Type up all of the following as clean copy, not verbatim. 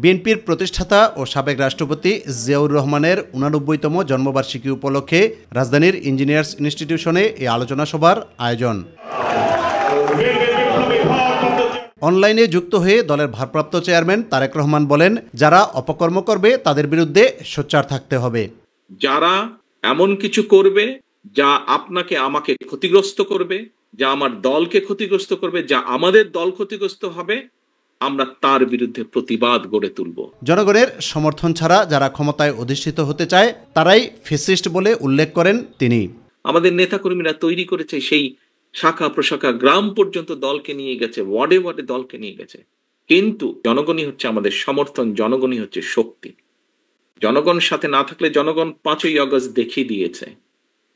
বিএনপির প্রতিষ্ঠাতা ও সাবেক রাষ্ট্রপতি জিয়াউর রহমানের ৮৯তম জন্মবার্ষিকী উপলক্ষে রাজধানীর ইঞ্জিনিয়ার্স ইনস্টিটিউশনে এই আলোচনা সভার আয়োজন। অনলাইনে যুক্ত হয়ে দলের ভারপ্রাপ্ত চেয়ারম্যান তারেক রহমান বলেন, যারা অপকর্ম করবে তাদের বিরুদ্ধে সোচ্চার থাকতে হবে। যারা এমন কিছু করবে যা আপনাকে আমাকে ক্ষতিগ্রস্ত করবে, যা আমার দলকে ক্ষতিগ্রস্ত করবে, যা আমাদের দল ক্ষতিগ্রস্ত হবে, আমরা তার বিরুদ্ধে প্রতিবাদ গড়ে তুলব। জনগণের সমর্থন ছাড়া যারা ক্ষমতায় অধিষ্ঠিত হতে চায় তারাই ফ্যাসিস্ট বলে উল্লেখ করেন তিনি। আমাদের নেতাকর্মীরা তৈরি করেছে সেই শাখা প্রশাখা, গ্রাম পর্যন্ত দলকে নিয়ে গেছে, ওয়ার্ডে ওয়ার্ডে দলকে নিয়ে গেছে, কিন্তু জনগণই হচ্ছে আমাদের সমর্থন, জনগণই হচ্ছে শক্তি। জনগণ সাথে না থাকলে জনগণ ৫ই আগস্ট দেখিয়ে দিয়েছে।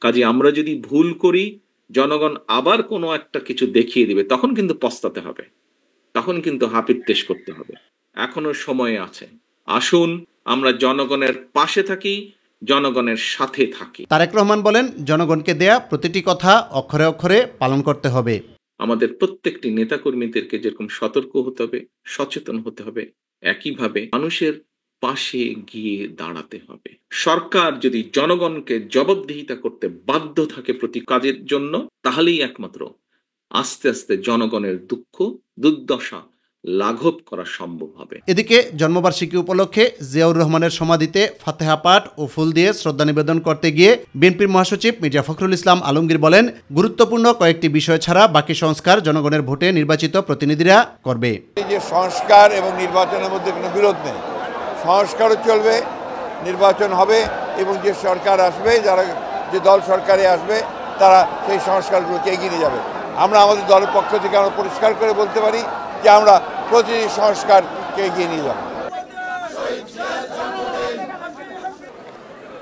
কাজে আমরা যদি ভুল করি, জনগণ আবার কোনো একটা কিছু দেখিয়ে দিবে, তখন কিন্তু পস্তাতে হবে, তখন কিন্তু হাপিত্তেশ করতে হবে। এখনো সময় আছে, আসুন আমরা জনগণের পাশে থাকি, জনগণের সাথে থাকি। তারেক রহমান বলেন, জনগণকে দেয়া প্রতিটি কথা অক্ষরে অক্ষরে পালন করতে হবে। আমাদের প্রত্যেকটি নেতাকর্মীদেরকে যেরকম সতর্ক হতে হবে, সচেতন হতে হবে, একইভাবে মানুষের পাশে গিয়ে দাঁড়াতে হবে। সরকার যদি জনগণকে জবাবদিহিতা করতে বাধ্য থাকে প্রতি কাজের জন্য, তাহলেই একমাত্র আস্তে আস্তে জনগণের দুঃখ দুর্দশা লাঘব করা সম্ভব হবে। এদিকে জন্মবার্ষিকী উপলক্ষে জিয়াউর রহমানের সমাধিতে ফাতেহা পাঠ ও ফুল দিয়ে শ্রদ্ধা নিবেদন করতে গিয়ে বিএনপির মহাসচিব মির্জা ফখরুল ইসলাম আলমগীর বলেন, গুরুত্বপূর্ণ কয়েকটি বিষয় ছাড়া বাকি সংস্কার জনগণের ভোটে নির্বাচিত প্রতিনিধিরা করবে। এই যে সংস্কার এবং নির্বাচনের মধ্যে কোনো বিরোধ নেই, সংস্কারও চলবে, নির্বাচন হবে, এবং যে সরকার আসবে, যে দল সরকারে আসবে তারা সেই সংস্কারগুলোকে এগিয়ে নিয়ে যাবে। আমরা আমাদের দলের পক্ষ থেকে আমরা পরিষ্কার করে বলতে পারি যে আমরা প্রতিটি সংস্কারকে এগিয়ে নিয়ে যাব।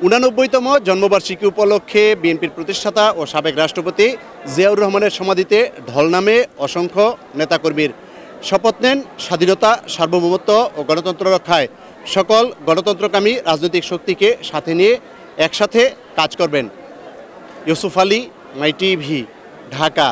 ৮৯তম জন্মবার্ষিকী উপলক্ষে বিএনপির প্রতিষ্ঠাতা ও সাবেক রাষ্ট্রপতি জিয়াউর রহমানের সমাধিতে ঢল নামে অসংখ্য নেতাকর্মীর। শপথ নেন স্বাধীনতা, সার্বভৌমত্ব ও গণতন্ত্র রক্ষায় সকল গণতন্ত্রকামী রাজনৈতিক শক্তিকে সাথে নিয়ে একসাথে কাজ করবেন। ইউসুফ আলী, মাই টিভি, ঢাকা।